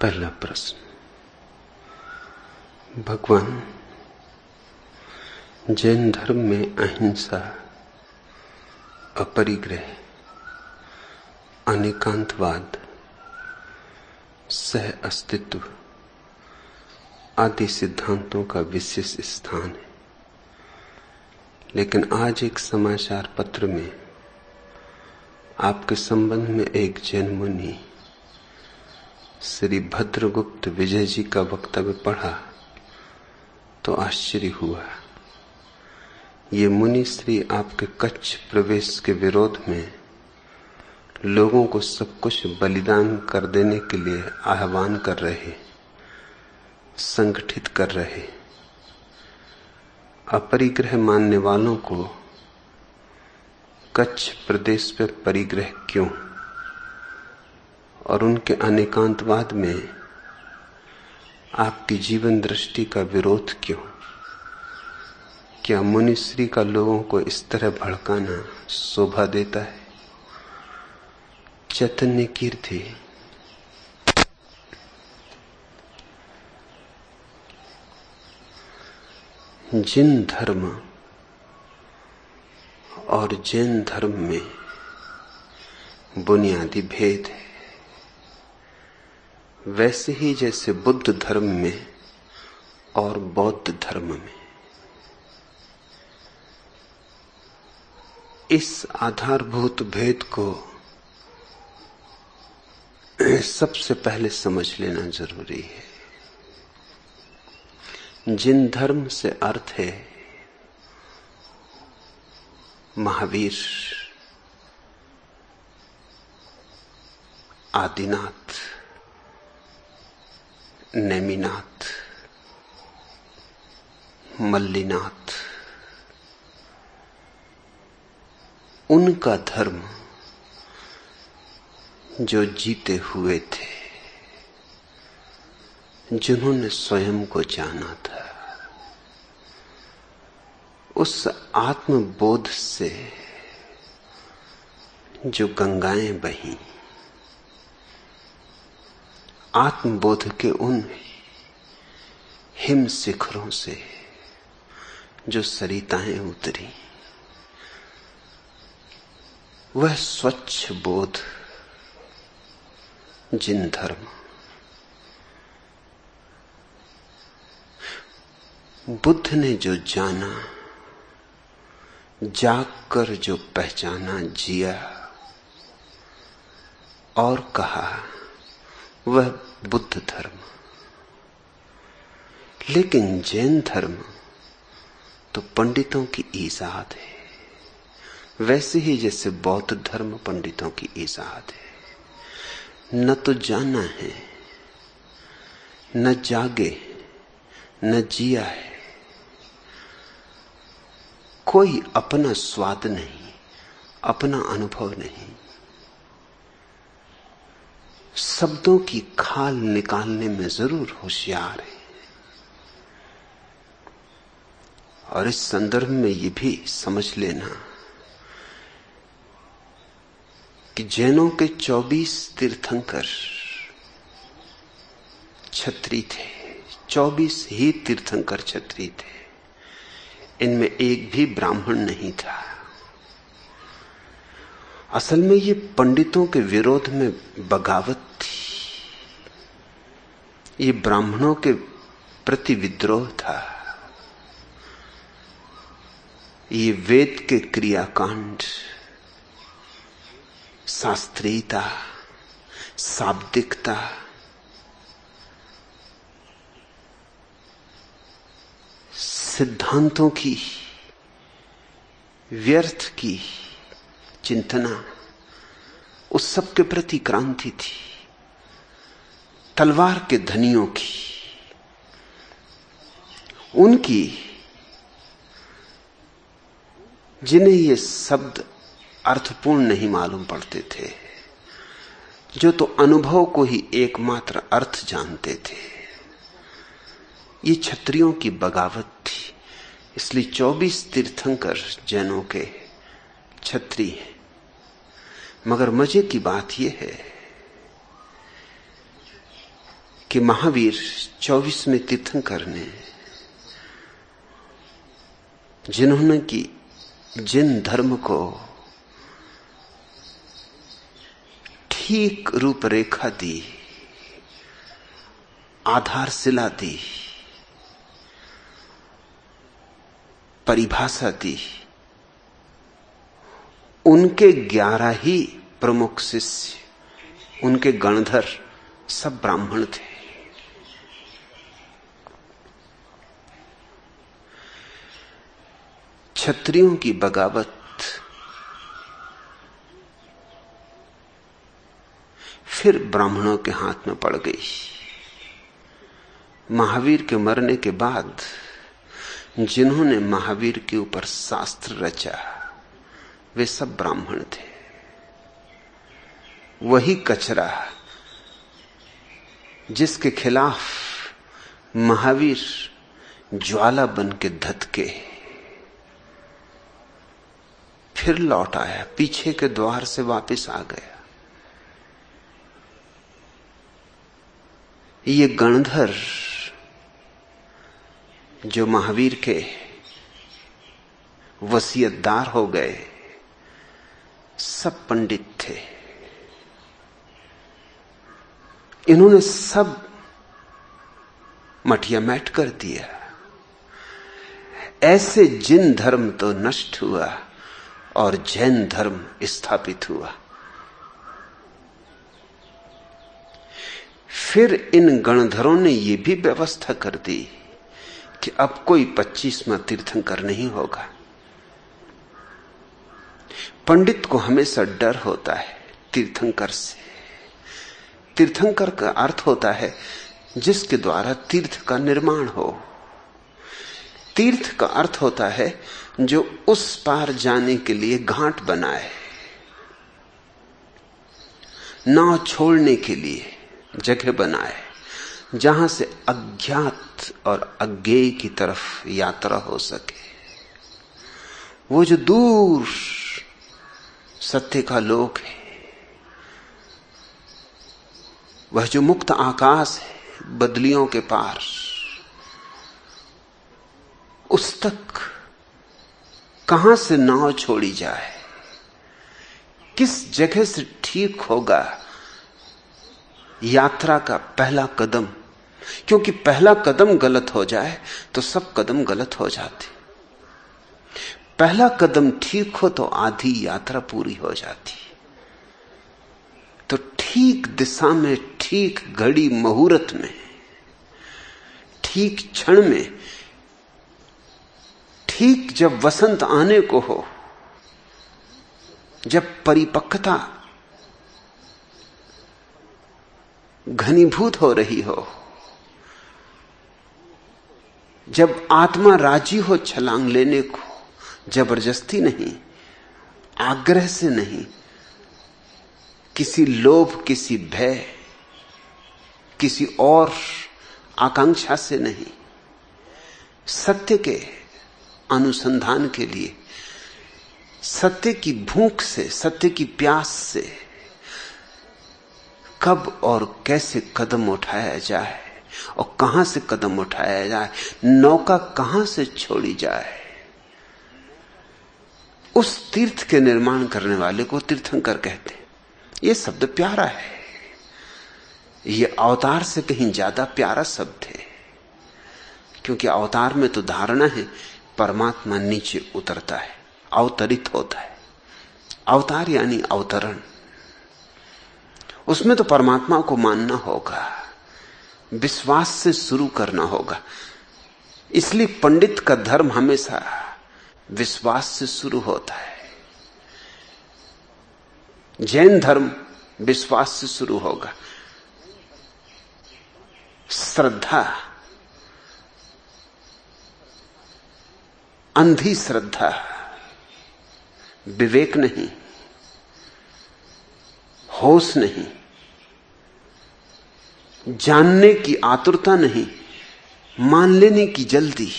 पहला प्रश्न। भगवान, जैन धर्म में अहिंसा, अपरिग्रह, अनेकांतवाद, सह अस्तित्व आदि सिद्धांतों का विशेष स्थान है। लेकिन आज एक समाचार पत्र में आपके संबंध में एक जैन मुनि श्री भद्रगुप्त विजय जी का वक्तव्य पढ़ा तो आश्चर्य हुआ। ये मुनि श्री आपके कच्छ प्रवेश के विरोध में लोगों को सब कुछ बलिदान कर देने के लिए आह्वान कर रहे, संगठित कर रहे। अपरिग्रह मानने वालों को कच्छ प्रदेश पे परिग्रह क्यों, और उनके अनेकांतवाद में आपकी जीवन दृष्टि का विरोध क्यों? क्या मुनिश्री का लोगों को इस तरह भड़काना शोभा देता है? चैतन्य कीर्ति जिन धर्म और जैन धर्म में बुनियादी भेद है, वैसे ही जैसे बुद्ध धर्म में और बौद्ध धर्म में, इस आधारभूत भेद को सबसे पहले समझ लेना जरूरी है। जिन धर्म से अर्थ है महावीर, आदिनाथ, नेमिनाथ, मल्लिनाथ, उनका धर्म जो जीते हुए थे, जिन्होंने स्वयं को जाना था, उस आत्मबोध से जो गंगाएं बहीं, आत्मबोध के उन हिम शिखरों से जो सरिताएं उतरी, वह स्वच्छ बोध जिन धर्म, बुद्ध ने जो जाना, जागकर जो पहचाना, जिया और कहा, वह बुद्ध धर्म। लेकिन जैन धर्म तो पंडितों की ईजाद है, वैसे ही जैसे बौद्ध धर्म पंडितों की ईजाद है। न तो जाना है, न जागे, न जिया है, कोई अपना स्वाद नहीं, अपना अनुभव नहीं। शब्दों की खाल निकालने में जरूर होशियार है। और इस संदर्भ में यह भी समझ लेना कि जैनों के 24 तीर्थंकर क्षत्रिय थे, 24 ही तीर्थंकर क्षत्रिय थे। इनमें एक भी ब्राह्मण नहीं था। असल में ये पंडितों के विरोध में बगावत थी, ये ब्राह्मणों के प्रति विद्रोह था। ये वेद के क्रियाकांड, शास्त्रीयता, शाब्दिकता, सिद्धांतों की, व्यर्थ की चिंतना, उस सब के प्रति क्रांति थी। तलवार के धनियों की, उनकी, जिन्हें ये शब्द अर्थपूर्ण नहीं मालूम पड़ते थे, जो तो अनुभव को ही एकमात्र अर्थ जानते थे। ये क्षत्रियों की बगावत थी। इसलिए 24 तीर्थंकर जैनों के क्षत्रिय हैं। मगर मजे की बात यह है कि महावीर 24वें तीर्थंकर ने, जिन्होंने कि जिन धर्म को ठीक रूपरेखा दी, आधारशिला दी, परिभाषा दी, उनके 11 ही प्रमुख शिष्य, उनके गणधर सब ब्राह्मण थे। क्षत्रियों की बगावत फिर ब्राह्मणों के हाथ में पड़ गई। महावीर के मरने के बाद जिन्होंने महावीर के ऊपर शास्त्र रचा वे सब ब्राह्मण थे। वही कचरा जिसके खिलाफ महावीर ज्वाला बन के धधके, फिर लौट आया, पीछे के द्वार से वापस आ गया। ये गणधर जो महावीर के वसीयतदार हो गए, सब पंडित थे। इन्होंने सब मटिया मैट कर दिया। ऐसे जिन धर्म तो नष्ट हुआ और जैन धर्म स्थापित हुआ। फिर इन गणधरों ने यह भी व्यवस्था कर दी कि अब कोई 25वां तीर्थंकर नहीं होगा। पंडित को हमेशा डर होता है तीर्थंकर से। तीर्थंकर का अर्थ होता है जिसके द्वारा तीर्थ का निर्माण हो। तीर्थ का अर्थ होता है जो उस पार जाने के लिए घाट बनाए, नाव छोड़ने के लिए जगह बनाए, जहां से अज्ञात और अज्ञेय की तरफ यात्रा हो सके। वो जो दूर सत्य का लोक है, वह जो मुक्त आकाश है बदलियों के पार, उस तक कहां से नाव छोड़ी जाए, किस जगह से ठीक होगा यात्रा का पहला कदम। क्योंकि पहला कदम गलत हो जाए तो सब कदम गलत हो जाते। पहला कदम ठीक हो तो आधी यात्रा पूरी हो जाती। तो ठीक दिशा में, ठीक घड़ी मुहूर्त में, ठीक क्षण में, ठीक जब वसंत आने को हो, जब परिपक्वता घनीभूत हो रही हो, जब आत्मा राजी हो छलांग लेने को, जबरदस्ती नहीं, आग्रह से नहीं, किसी लोभ, किसी भय, किसी और आकांक्षा से नहीं, सत्य के अनुसंधान के लिए, सत्य की भूख से, सत्य की प्यास से कब और कैसे कदम उठाया जाए और कहां से कदम उठाया जाए, नौका कहां से छोड़ी जाए, उस तीर्थ के निर्माण करने वाले को तीर्थंकर कहते हैं। यह शब्द प्यारा है, यह अवतार से कहीं ज्यादा प्यारा शब्द है। क्योंकि अवतार में तो धारणा है परमात्मा नीचे उतरता है, अवतरित होता है। अवतार यानी अवतरण, उसमें तो परमात्मा को मानना होगा, विश्वास से शुरू करना होगा। इसलिए पंडित का धर्म हमेशा विश्वास से शुरू होता है। जैन धर्म विश्वास से शुरू होगा। श्रद्धा, अंधी श्रद्धा, विवेक नहीं, होश नहीं, जानने की आतुरता नहीं, मान लेने की जल्दी।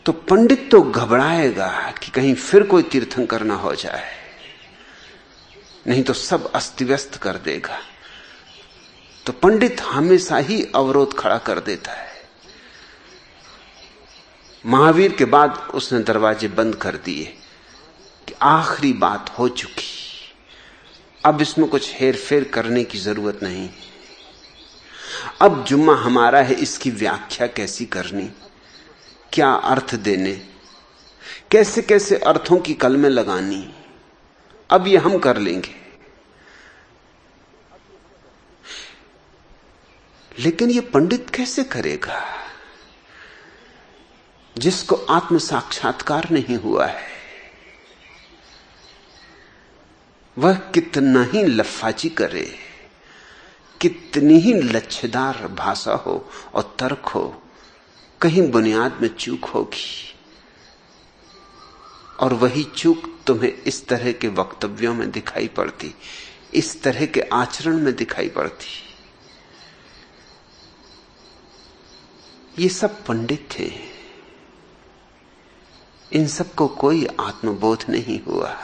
तो पंडित तो घबराएगा कि कहीं फिर कोई तीर्थंकर ना हो जाए, नहीं तो सब अस्त व्यस्त कर देगा। तो पंडित हमेशा ही अवरोध खड़ा कर देता है। महावीर के बाद उसने दरवाजे बंद कर दिए कि आखिरी बात हो चुकी, अब इसमें कुछ हेर फेर करने की जरूरत नहीं। अब जुम्मा हमारा है, इसकी व्याख्या कैसी करनी, क्या अर्थ देने, कैसे कैसे अर्थों की कलमें लगानी, अब ये हम कर लेंगे। लेकिन ये पंडित कैसे करेगा जिसको आत्म साक्षात्कार नहीं हुआ है? वह कितना ही लफाजी करे, कितनी ही लच्छेदार भाषा हो और तर्क हो, कहीं बुनियाद में चूक होगी। और वही चूक तुम्हें इस तरह के वक्तव्यों में दिखाई पड़ती, इस तरह के आचरण में दिखाई पड़ती। ये सब पंडित थे, इन सबको कोई आत्मबोध नहीं हुआ।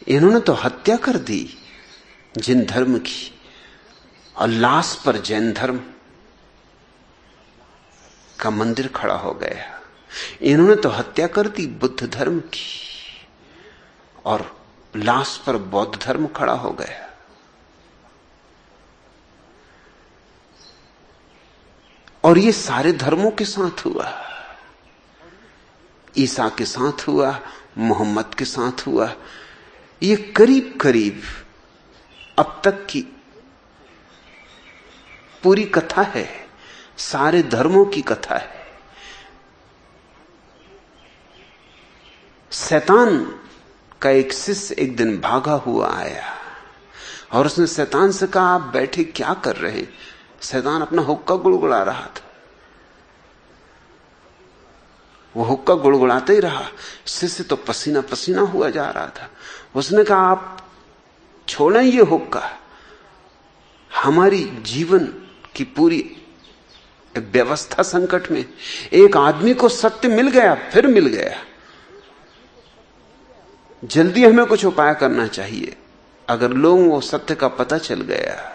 इन्होंने तो हत्या कर दी जिन धर्म की, और लाश पर जैन धर्म का मंदिर खड़ा हो गया। इन्होंने तो हत्या कर दी बुद्ध धर्म की, और लाश पर बौद्ध धर्म खड़ा हो गया। और ये सारे धर्मों के साथ हुआ, ईसा के साथ हुआ, मोहम्मद के साथ हुआ। ये करीब करीब अब तक की पूरी कथा है, सारे धर्मों की कथा है। शैतान का एक शिष्य एक दिन भागा हुआ आया और उसने शैतान से कहा, आप बैठे क्या कर रहे हैं? शैतान अपना हुक्का गुड़गुड़ा रहा था। वो हुक्का गुड़गुड़ाते ही रहा, शिष्य तो पसीना पसीना हुआ जा रहा था। उसने कहा, आप छोड़ें ये हुक्का, हमारी जीवन की पूरी व्यवस्था संकट में। एक आदमी को सत्य मिल गया, फिर मिल गया, जल्दी हमें कुछ उपाय करना चाहिए। अगर लोगों को सत्य का पता चल गया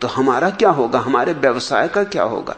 तो हमारा क्या होगा, हमारे व्यवसाय का क्या होगा?